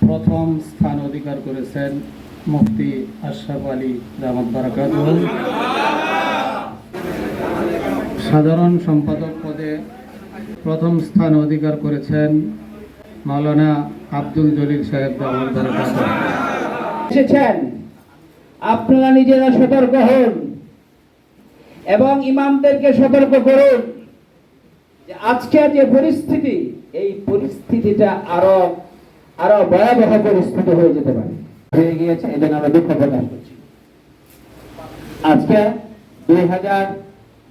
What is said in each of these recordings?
প্রথম স্থান অধিকার করেছেন মুফতি আশরাফ আলী দামাত বারাকাতুহু। সাধারণ সম্পাদক পদে প্রথম স্থান অধিকার করেছেন মাওলানা আব্দুল জলিল সাহেব দামাত বারাকাতুহু। এসেছেন, আপনারা নিজেরা সতর্ক হন এবং ইমামদেরকে সতর্ক করুন যে আজকের যে পরিস্থিতি, এই পরিস্থিতিটা আরো ভয়াবহ পরিস্থিতি হয়ে যেতে পারে, হয়ে গিয়েছে। এই জন্য আমরা দুঃখ প্রকাশ করছি। আজকে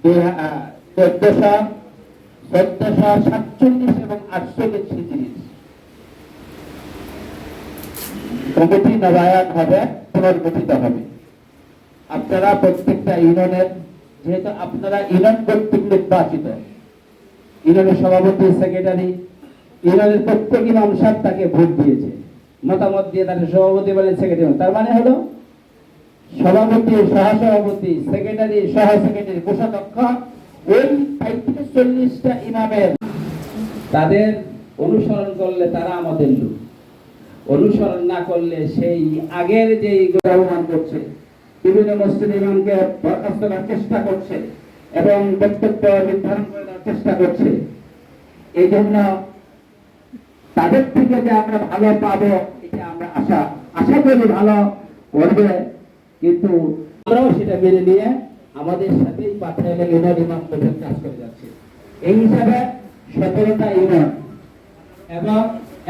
1447 এবং 48 হিজরি কমিটি নবায়ন হবে, পুনর্গঠিত হবে। আপনারা প্রত্যেকটা ইউনিয়নের, যেহেতু আপনারা ইউনিয়ন কর্তৃক নির্বাচিত, ইউনিয়নের সভাপতি, সেক্রেটারি, ইউনিয়নের প্রত্যেক ইমাম সাহেব তাকে ভোট দিয়েছে, মতামত দিয়ে তাকে সভাপতি বলে, সেক্রেটারি। তার মানে হলো সভাপতি, সহসভাপতি, সেক্রেটারি, সহ সেক্রেটারি, কোষাধ্যক্ষ, ওই 40টা ইমামের তাদের অনুসরণ করলে তারা আমাদের লোক, অনুসরণ না করলে সেই আগের যে অবমান করছে, বিভিন্ন মসজিদ ইমামকে বরখাস্ত করার চেষ্টা করছে এবং বক্তব্য নির্ধারণ করে দেওয়ার চেষ্টা করছে। এই জন্য তাদের থেকে যে আমরা ভালো পাবো, এটা আমরা আশা করি ভালো করবে, কিন্তু আমরাও সেটা মেনে নিয়ে আমাদের সাথেই পাঠাইলে ইউনিয়ন ইমাম পরিষদ কাজ করে যাচ্ছে। এই হিসাবে 17টা ইউনিয়ন এবং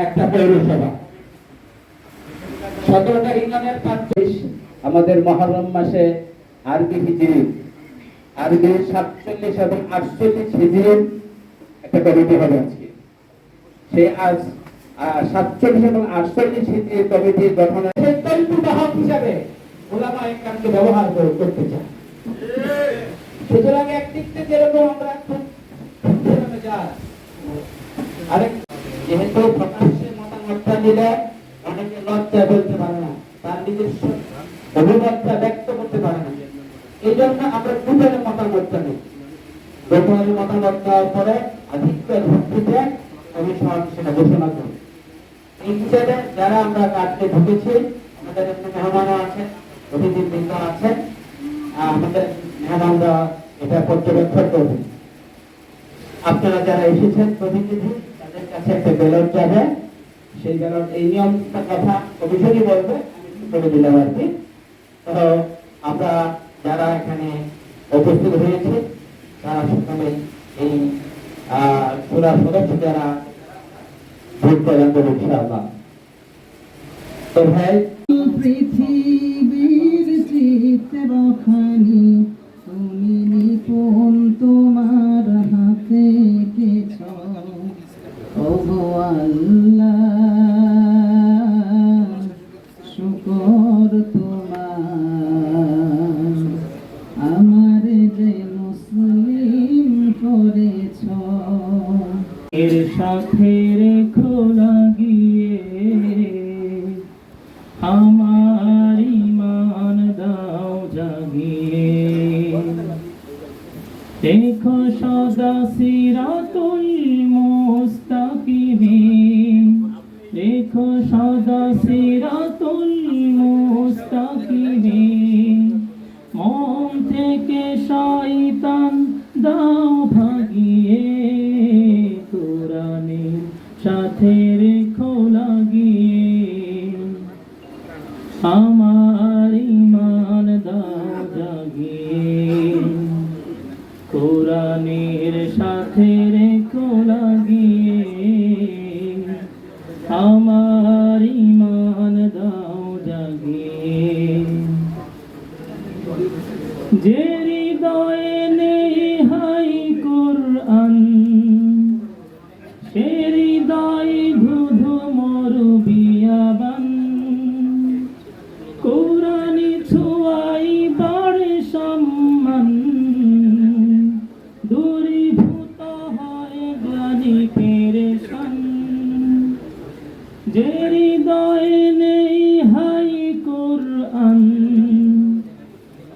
একটা পৌরসভা, 17টা ইউনিয়নের 35 আমাদের মুহররম মাসে আরবি হিজরি, আরবি 47 এবং 48 হিজরি একটা কমিটি হবে আজকে। সেই আজ 47 এবং 48 হিজরি কমিটির গঠনের তন্তুবাহক হিসাবে উলামা ইকরামকে ব্যবহার করতে চায়। সুতরাং একদিক থেকে যেরকম আমরা আরেক, যেহেতু প্রকাশ্যে মতামতটা নিলে অনেকে লজ্জা বলতে পারে না, তার নিজস্ব অভিমতটা ব্যক্ত করতে পারে না। এই জন্য আমরা দুজনে মতামতটা নিই, দুজনের মতামত দেওয়ার পরে আধিক্যের ভিত্তিতে কমিশন সেটা ঘোষণা করি। এই হিসেবে যারা আমরা কাজে ঢুকেছি, আমাদের একটু মেহমানও আছেন, অতিথিবৃন্দ আছেন, আমাদের মেহমানরা এটা পর্যবেক্ষণ করবেন। আপনারা যারা এসেছেন প্রতিনিধি, তাদের কাছে একটা ব্যালট যাবে, সেই ব্যালট, এই নিয়মটা কথা কমিশনই বলবে, আমি করে দিলাম আর কি। তো আমরা যারা এখানে উপস্থিত হয়েছি তারা সকলে এই সুরার সদস্য যারা ভোট প্রদান করবো ইনশাআল্লাহ। তো ভাই, পৃথিবীর চিত্রখানি তুমি নিপুণ তোমার হাতে কেছ, ওগো আল্লাহ শুকর তোমার, আমার যে মুসলিম করেছ। এর সাথে রেখো লাগিয়ে আমার ঈমান দাও জাগিয়ে, দেখো সদা সিরাতুল মুস্তাকিম, দেখো সদা সিরাতুল মুস্তাকিম, মন থেকে শয়তান দাও ভাগিয়ে, কোরআনের সাথে রেখো লাগিয়ে, আমার ঈমান দাও জাগিয়ে, কোরআনের সাথে রেখো লাগিয়ে, আমার ঈমান দাও জাগিয়ে। যে হৃদয়ে নেই হাই কোরআন, সে হৃদয়ে ধুধু মরু বিয়াবান, কোরআনি ছোঁয়াই বাড়ে সম্মান, দূরীভূত হয় গ্লানি পেরেশান। যে হৃদয়ে নেই হাই কোরআন,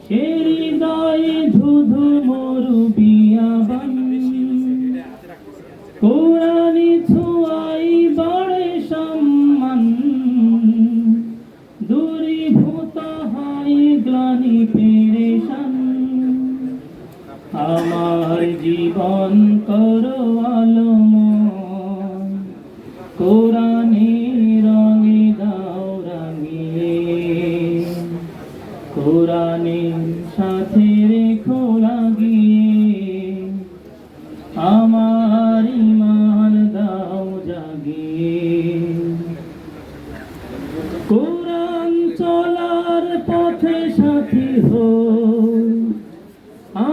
সে হৃদয়ে ধুধু মরু বিয়াবান, কোরআনি ছোঁয়াই বাড়ে সম্মান, কোরআন চলার পথে সাথী হো,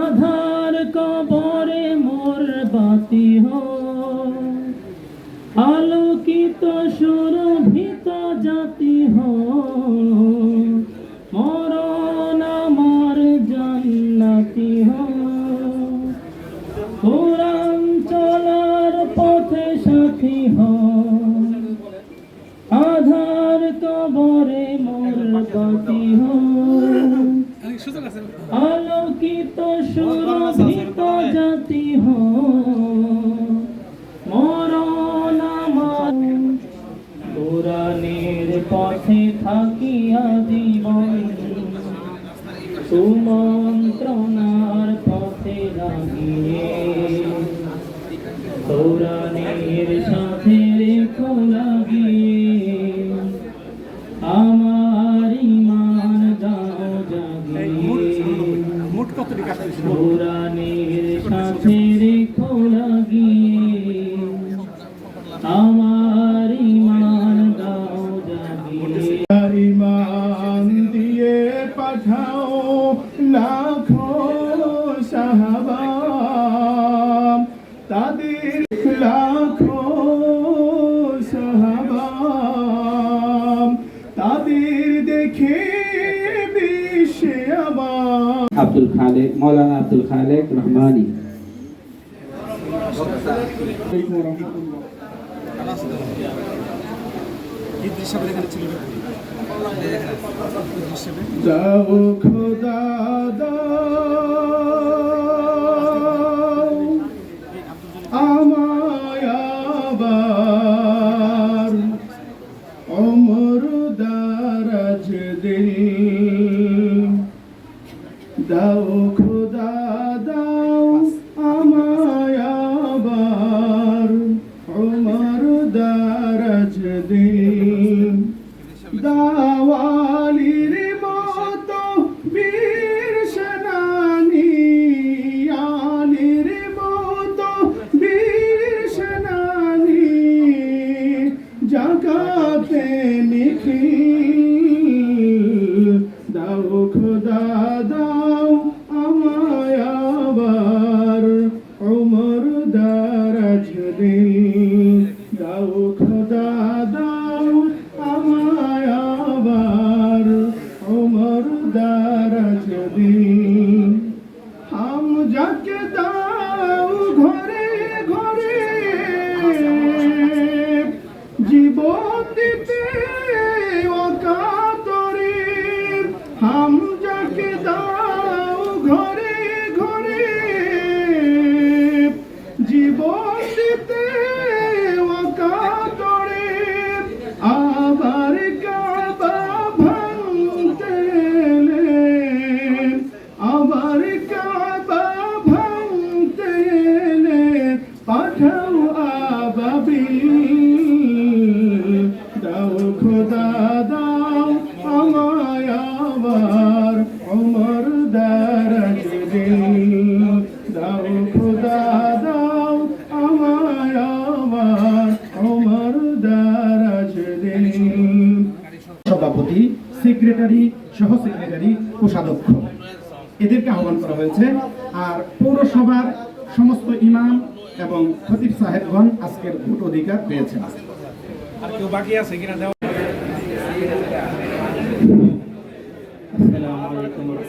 আধার কবরে মোর বাতি হো, আলোকিত সুরভিত জাতি হো, মরণ আমার জান্নাতি হো। কোরআন চলার পথে সাথী হো, আধার কবরে মোর বাতি হো, আলোকিত সুরভিত জাতি হো, মরণ আমার। কোরআনের পথে থাকিয়া জীবন, সুমন্ত্রণার পথে লাগিয়ে, কোরআনের সাথে রেখো লাগিয়ে, আমার ঈমান দাও জাগিয়ে। কোরআনের সাথে রেখো লাগিয়ে, আমার ঈমান দাও জাগিয়ে। ইমান দিয়ে পাঠাও লাখো সাহাবা, তাদের লাখো সাহাবা, তাদের দেখে বিশ্বে আমার। আব্দুল খালেক, মৌলানা আব্দুল খালেক রহমানী। যাও খোদা দাও আমায় আবার, ওমর দারাজ দিল। দাও খোদা দাও আমায় আবার, ওমর দারাজ দিল। দাওয়ালির মতো বীর সেনানী, আলির মতো বীর সেনানী, জাগাতে নিখিল। দাও খোদা দাও আমায় আবার, ওমর দারাজ দিল। দাও খোদা দাও আমায় আবার, ওমর দারাজ দিল। হাম যাকে দাও ঘরে ঘরে, জীবন দিতে অকাতরে। হাম যাকে দাও ঘরে ঘরে, জীবন দিতে অকাতরে। আবার কাবা ভাঙতে এলেন, আবার কাবা ভাঙতে এলেন, পাঠাও আবাবিল। দাও খোদা দাও আমায় আবার, ওমর দারাজ দিল। দাও খোদা দাও আমায় আবার, ওমর দারাজ দিল। সভাপতি, সেক্রেটারি, সহ সেক্রেটারি, কোষাধ্যক্ষ এদেরকে আহ্বান করা হয়েছে। আর পৌরসভার সমস্ত ইমাম এবং খতিব সাহেবগণ আজকের ভোট অধিকার পেয়েছেন। আসসালামু আলাইকুম ওয়া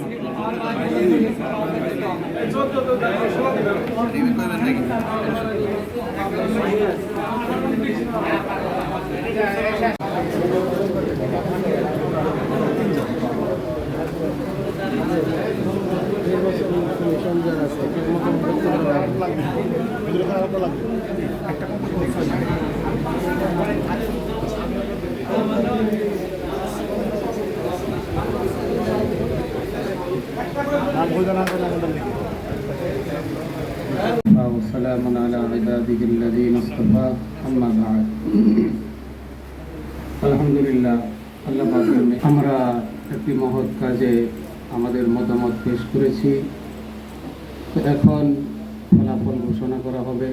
وسلام على عباده الذين اصطفى أما بعد আলহামদুলিল্লাহ, আল্লাহ পাকের মেহের। আমরা একটি মহৎ কাজে আমাদের মতামত পেশ করেছি। তো এখন ফলাফল ঘোষণা করা হবে।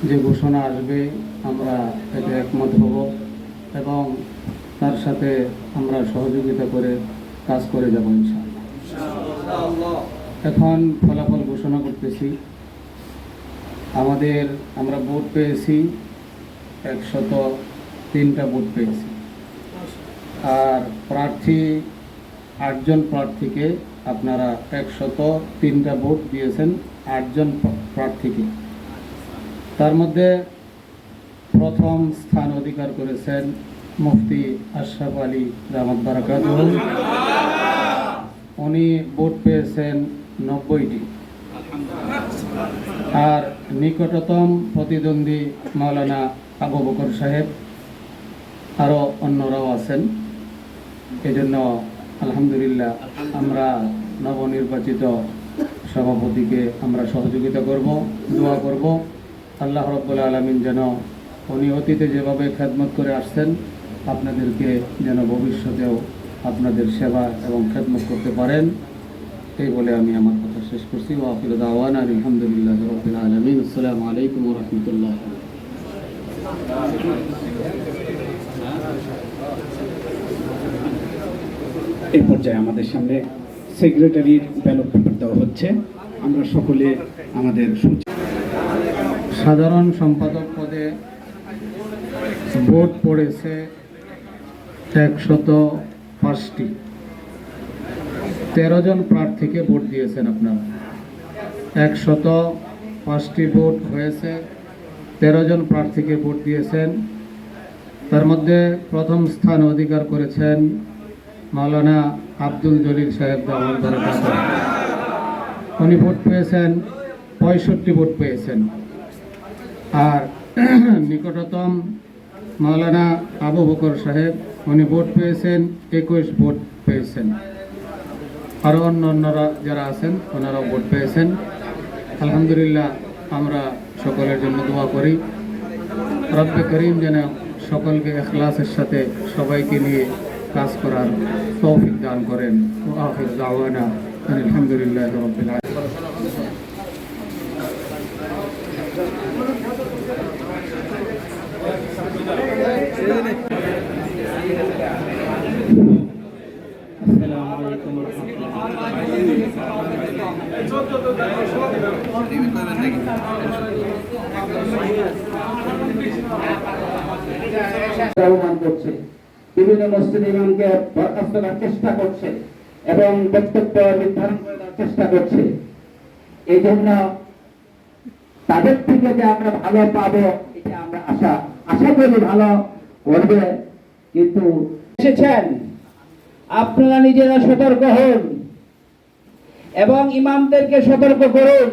যে ঘোষণা আসবে আমরা এতে একমত হব এবং তার একসাথে আমরা সহযোগিতা করে কাজ করে যাব ইনশাআল্লাহ। এখন ফলাফল ঘোষণা করতেছি। আমরা ভোট পেয়েছি 103টা ভোট পেয়েছি, আর প্রার্থী 8জন প্রার্থীকে আপনারা 103টা ভোট দিয়েছেন 8জন প্রার্থীকে। তার মধ্যে প্রথম স্থান অধিকার করেছেন মুফতি আশরাফ আলী দামাত বারাকাতুহু। উনি ভোট পেয়েছেন 90টি। আর নিকটতম প্রতিদ্বন্দ্বী মাওলানা আবু বকর সাহেব, আরও অন্যরাও আছেন। এজন্য আলহামদুলিল্লাহ আমরা নবনির্বাচিত সভাপতিকে আমরা সহযোগিতা করব, দোয়া করব আল্লাহ রাব্বুল আলামিন যেন উনি অতীতে যেভাবে খেদমত করে আসছেন আপনাদেরকে যেন ভবিষ্যতেও আপনাদের সেবা এবং খেদমত করতে পারেন। এই বলে আমি আমার কথা শেষ করছি। ওয়া আখিরু দাওয়ানা আলহামদুলিল্লাহি রাব্বিল আলামিন। আসসালামু আলাইকুম ওয়া রাহমাতুল্লাহ। এই পর্যায়ে আমাদের সামনে সেক্রেটারির ব্যালট পেপার দেওয়া হচ্ছে। আমরা সকলে আমাদের সাধারণ সম্পাদক পদে ভোট পড়েছে 105টি। 13 জন প্রার্থীকে ভোট দিয়েছেন আপনারা। 105টি ভোট হয়েছে, 13 জন প্রার্থীকে ভোট দিয়েছেন। তার মধ্যে প্রথম স্থান অধিকার করেছেন মাওলানা আব্দুল জলিল সাহেব দামাত বারাকাতুহু। উনি ভোট পেয়েছেন 65 ভোট পেয়েছেন। আর নিকটতম মাওলানা আবু বকর সাহেব, উনি ভোট পেয়েছেন 21 ভোট পেয়েছেন। আরও অন্যরা যারা আছেন ওনারাও ভোট পেয়েছেন। আলহামদুলিল্লাহ আমরা সকলের জন্য দোয়া করি রব্বে করিম যেন সকলকে ইখলাসের সাথে সবাইকে নিয়ে কাজ করার তৌফিক দান করেন। ওয়া আখির দাওয়ানা আলহামদুলিল্লাহি রাব্বিল আলামিন। আসসালামু আলাইকুম ওয়া আহ্বান করছে, বিভিন্ন মসজিদ ইমামকে বরখাস্ত করার চেষ্টা করছে এবং বক্তব্য নির্ধারণ করে দেওয়ার চেষ্টা করছে। এই জন্য তাদের থেকে যে আমরা ভালো পাবো এটা আমরা আশা করি ভালো করবে। কিন্তু এসেছেন আপনারা নিজেরা সতর্ক হন এবং ইমামদেরকে সতর্ক করুন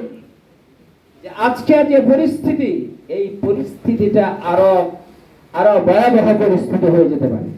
যে আজকের যে পরিস্থিতি, এই পরিস্থিতিটা আরো ভয়াবহ পরিস্থিতি হয়ে যেতে পারে।